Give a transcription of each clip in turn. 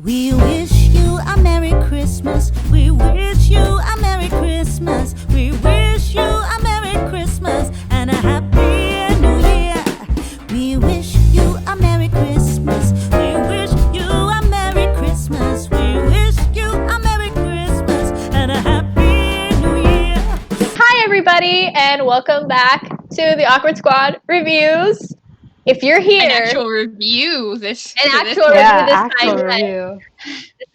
We wish you a Merry Christmas. We wish you a Merry Christmas. We wish you a Merry Christmas and a Happy New Year. We wish you a Merry Christmas. We wish you a Merry Christmas. We wish you a Merry Christmas and a Happy New Year. Hi everybody, and welcome back to the Awkward Squad Reviews. If you're here, An actual review this time. This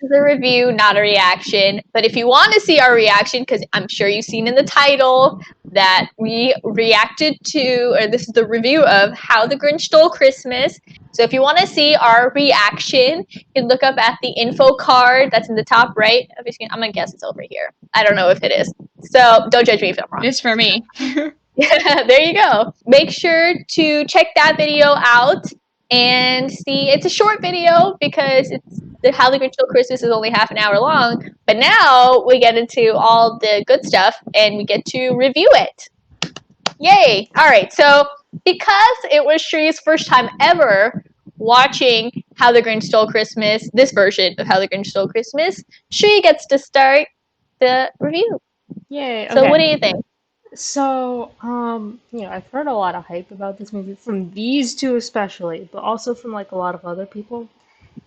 is a review, not a reaction. But if you want to see our reaction, because I'm sure you've seen in the title that we reacted to, or this is the review of How the Grinch Stole Christmas. So if you want to see our reaction, you can look up at the info card that's in the top right of your screen. I'm going to guess it's over here. I don't know if it is. So don't judge me if I'm wrong. It's for me. Yeah, there you go. Make sure to check that video out and see. It's a short video because How the Grinch Stole Christmas is only half an hour long. But now we get into all the good stuff and we get to review it. Yay! All right, so because it was Shree's first time ever watching How the Grinch Stole Christmas, this version of How the Grinch Stole Christmas, Shree gets to start the review. Yay! So what do you think? So, I've heard a lot of hype about this movie from these two especially, but also from like a lot of other people.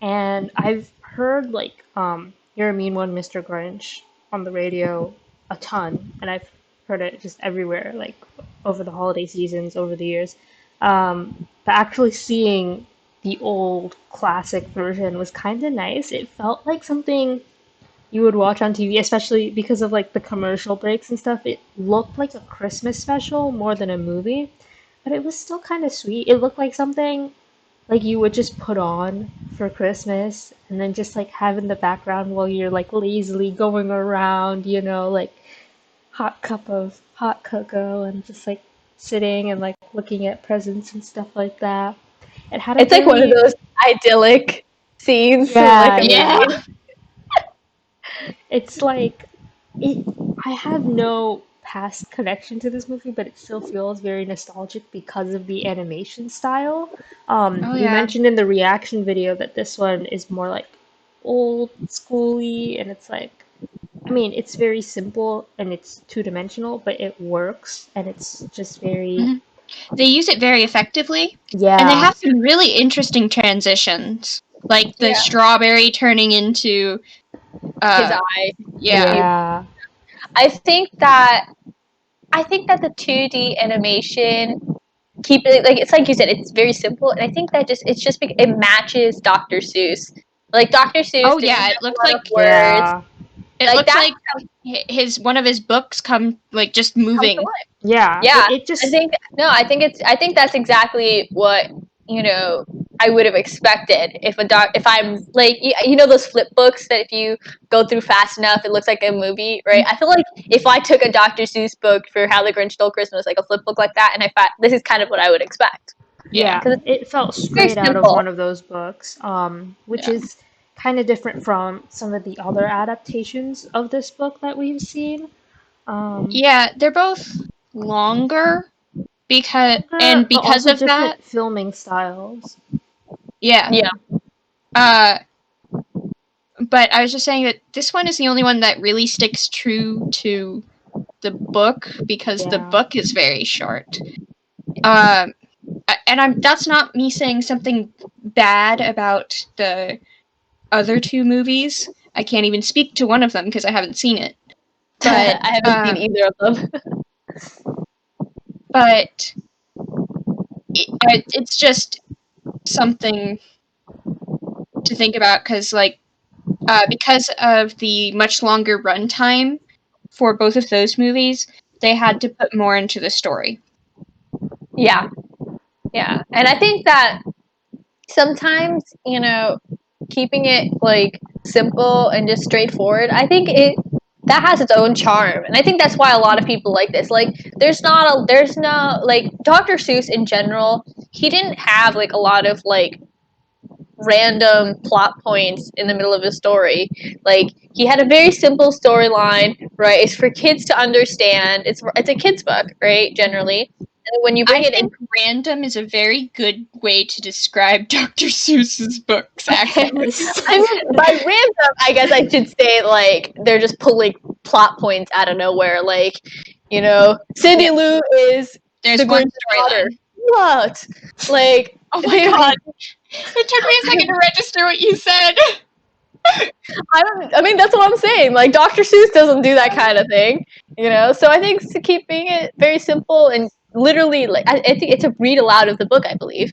And I've heard You're a Mean One, Mr. Grinch on the radio a ton, and I've heard it just everywhere, like over the holiday seasons, over the years. But actually seeing the old classic version was kind of nice. It felt like something you would watch on TV, especially because of like the commercial breaks and stuff. It looked like a Christmas special more than a movie, but it was still kind of sweet. It looked like something like you would just put on for Christmas and then just like have in the background while you're like lazily going around, like hot cup of hot cocoa and just like sitting and like looking at presents and stuff like that. It's like one of those idyllic scenes. Yeah. It's like I have no past connection to this movie, but it still feels very nostalgic because of the animation style. You mentioned in the reaction video that this one is more like old schooly, and it's like, it's very simple and it's two-dimensional, but it works, and it's just very... They use it very effectively. Yeah. And they have some really interesting transitions. Like the strawberry turning into... his eye. Yeah. I think that the 2D animation keep it like it's like you said, it's very simple, and I think that it matches Dr. Seuss. Like Dr. Seuss. Oh yeah, it looks like words. Yeah. It looks like one of his books come like just moving. Yeah. It just. I think that's exactly what I would have expected if I'm like, those flip books that if you go through fast enough, it looks like a movie, right? I feel like if I took a Dr. Seuss book for How the Grinch Stole Christmas, like a flip book like that, and I thought this is kind of what I would expect. Yeah, it felt straight out of one of those books, which is kind of different from some of the other adaptations of this book that we've seen. They're both longer. Because of that, filming styles. Yeah. But I was just saying that this one is the only one that really sticks true to the book because the book is very short. And that's not me saying something bad about the other two movies. I can't even speak to one of them because I haven't seen it. But I haven't seen either of them. But it's just something to think about because of the much longer runtime for both of those movies, they had to put more into the story. Yeah. And I think that sometimes, keeping it like simple and just straightforward, I think that has its own charm, and I think that's why a lot of people like this. Like, there's no like Dr. Seuss in general. He didn't have like a lot of like random plot points in the middle of his story. Like, he had a very simple storyline, right? It's for kids to understand. It's a kids book, right? Generally, And when you bring it in, random is a very good way to describe Dr. Seuss's books, actually. Yes. I mean, by random, I guess I should say, like, they're just pulling plot points out of nowhere. Like, you know, Cindy Lou is There's the one Grinch's daughter. storyline. What? Like, Oh my god. It took me a second to register what you said. I mean, that's what I'm saying. Like, Dr. Seuss doesn't do that kind of thing, you know? So I think keeping it very simple and literally, like, I think it's a read aloud of the book, I believe.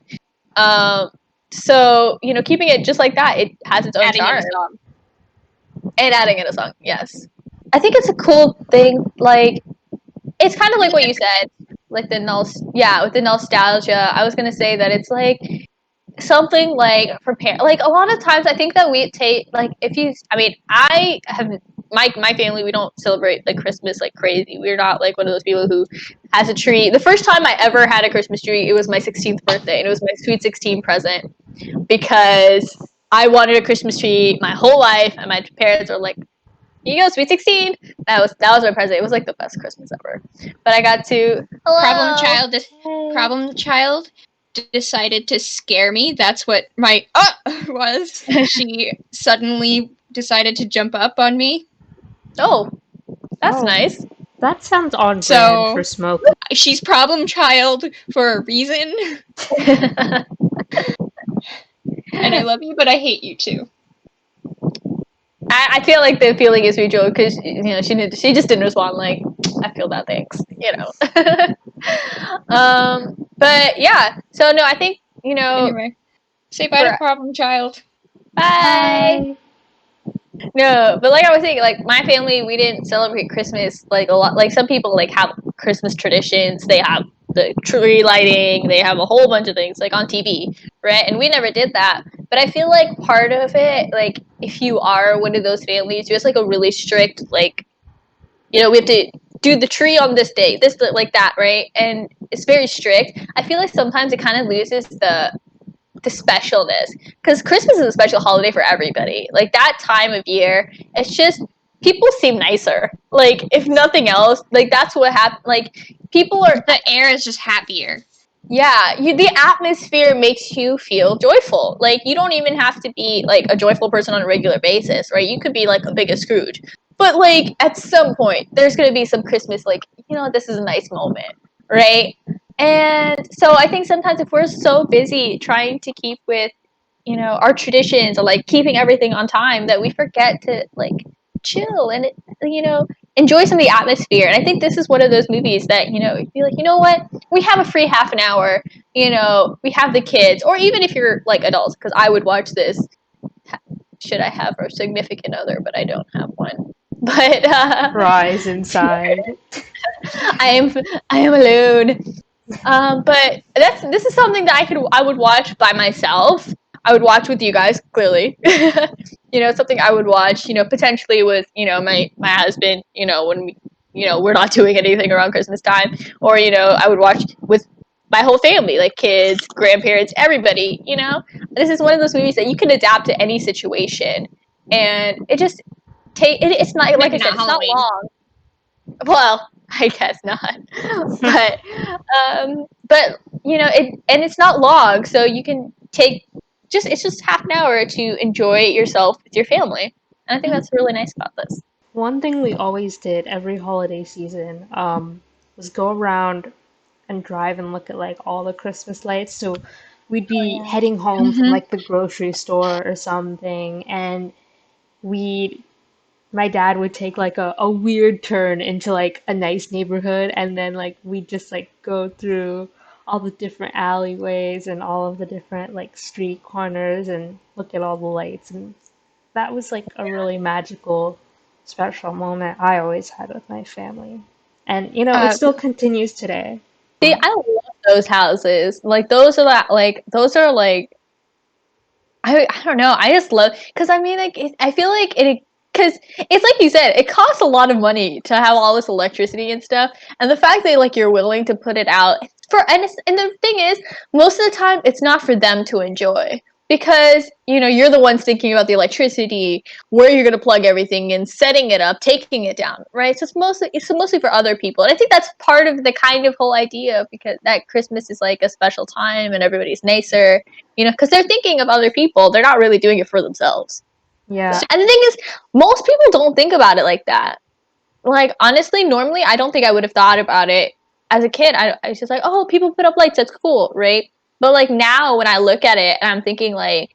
So, you know, keeping it just like that, it has its own Adding in charm. a song. And adding in a song, yes. I think it's a cool thing, like, it's kind of like what you said, like with the nostalgia. I was gonna say that it's like something like like a lot of times I think that we take like I have my family, we don't celebrate like Christmas like crazy. We're not like one of those people who has a tree. The first time I ever had a Christmas tree, it was my 16th birthday, and it was my sweet 16 present because I wanted a Christmas tree my whole life, and my parents were like, "Here you go, sweet 16." That was my present. It was like the best Christmas ever. But I got to Problem child decided to scare me. That's what my was. She suddenly decided to jump up on me. Oh, that's Oh. nice. That sounds on So- brand for Smoke. She's problem child for a reason. And I love you, but I hate you too. I feel like the feeling is mutual because you know she just didn't respond like I feel that, thanks, you know. But yeah, so no, I think you know. Anyway, say bye to problem child. Bye. No, but like I was saying, like my family, we didn't celebrate Christmas like a lot. Like some people like have Christmas traditions. They have the tree lighting. They have a whole bunch of things like on TV, right? And we never did that. But I feel like part of it, like if you are one of those families, there's like a really strict like, you know, we have to do the tree on this day, this like that, right? And it's very strict. I feel like sometimes it kind of loses the specialness because Christmas is a special holiday for everybody. Like that time of year, it's just people seem nicer. Like if nothing else, like that's what happened. Like people are The air is just happier. yeah, the atmosphere makes you feel joyful. Like you don't even have to be like a joyful person on a regular basis, right? You could be like a biggest Scrooge. But like at some point there's going to be some Christmas like, you know, this is a nice moment, right? And so I think sometimes if we're so busy trying to keep with, you know, our traditions or like keeping everything on time that we forget to like chill and, you know, enjoy some of the atmosphere. And I think this is one of those movies that, you know, you'd be like, you know what? We have a free half an hour, you know, we have the kids, or even if you're like adults, because I would watch this. Should I have a significant other, but I don't have one. But Rise inside. I am alone. But this is something that I would watch by myself. I would watch with you guys, clearly. You know, something I would watch, you know, potentially with, you know, my husband, you know, when we, you know, we're not doing anything around Christmas time, or, you know, I would watch with my whole family, like kids, grandparents, everybody, you know. This is one of those movies that you can adapt to any situation, and it just it's not, like I said, it's not long. Well, I guess not. But you know, it's not long, so you can take it's just half an hour to enjoy yourself with your family. And I think that's really nice about this. One thing we always did every holiday season was go around and drive and look at like all the Christmas lights. So we'd be heading home from like the grocery store or something, and my dad would take like a weird turn into like a nice neighborhood, and then like we'd just like go through all the different alleyways and all of the different like street corners and look at all the lights. And that was like a really magical, special moment I always had with my family. And you know, it still continues today. See, I love those houses. Like those are like I don't know. I just love because I mean like I feel like it. Because it's like you said, it costs a lot of money to have all this electricity and stuff, and the fact that like you're willing to put it out and the thing is, most of the time it's not for them to enjoy. because you're the ones thinking about the electricity, where you're going to plug everything in, setting it up, taking it down, right? So it's mostly for other people, and I think that's part of the kind of whole idea, because that Christmas is like a special time and everybody's nicer, because they're thinking of other people. They're not really doing it for themselves. Yeah. And the thing is, most people don't think about it like that. Like, honestly, normally I don't think I would have thought about it as a kid. I was just like, oh, people put up lights, that's cool, right? But like now when I look at it and I'm thinking like,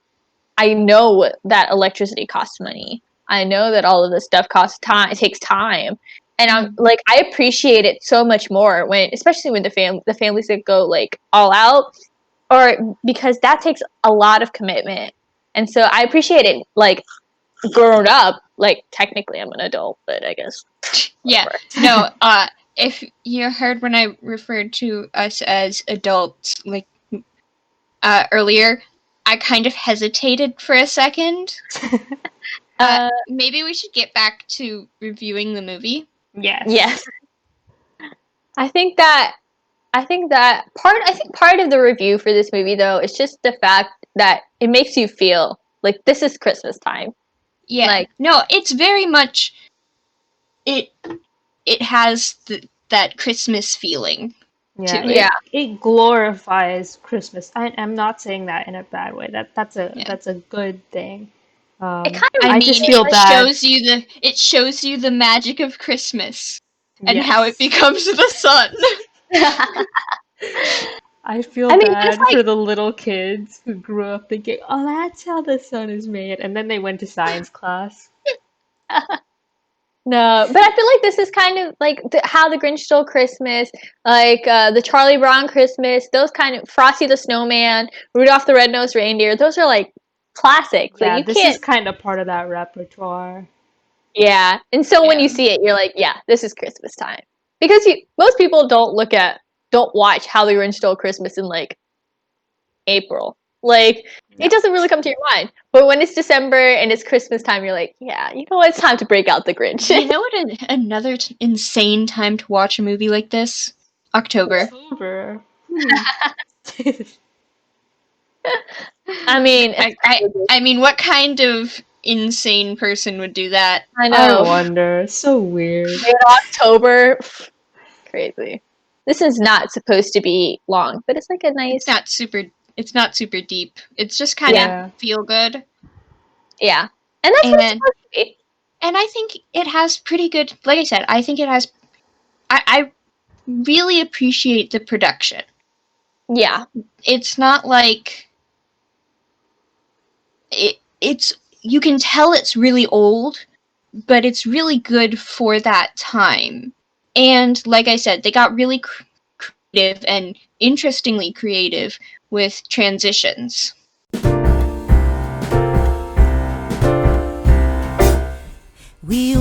I know that electricity costs money. I know that all of this stuff costs time. It takes time, and I'm like, I appreciate it so much more especially when the families that go like all out, or because that takes a lot of commitment, and so I appreciate it. Like, grown up, like technically I'm an adult, but I guess yeah. No. If you heard when I referred to us as adults, like earlier, I kind of hesitated for a second. Maybe we should get back to reviewing the movie. Yes. I think part of the review for this movie, though, is just the fact that it makes you feel like this is Christmas time. Yeah. Like, no, it's very much it has that Christmas feeling. Yeah, it glorifies Christmas. I'm not saying that in a bad way. That's a good thing. it kind of. I just feel bad. It shows you the magic of Christmas and how it becomes the sun. I feel bad for the little kids who grew up thinking, "Oh, that's how the sun is made," and then they went to science class. No, but I feel like this is kind of like how the Grinch Stole Christmas, like the Charlie Brown Christmas, those kind of Frosty the Snowman, Rudolph the Red-Nosed Reindeer. Those are like classics. Yeah, like, this is kind of part of that repertoire. Yeah, and so when you see it, you're like, yeah, this is Christmas time, because most people don't watch How the Grinch Stole Christmas in like April. Like, it doesn't really come to your mind. But when it's December and it's Christmas time, you're like, yeah, it's time to break out the Grinch. You know what another insane time to watch a movie like this? October. I mean, I mean, what kind of insane person would do that? I know. I wonder. So weird. In October, crazy. This is not supposed to be long, but it's like a nice. It's not super deep. It's just kind of feel good. Yeah, and that's what it's supposed to be. And I think it has pretty good. Like I said, I think it has. I really appreciate the production. Yeah, it's not like it's. You can tell it's really old, but it's really good for that time. And like I said, they got really creative and interestingly creative with transitions. We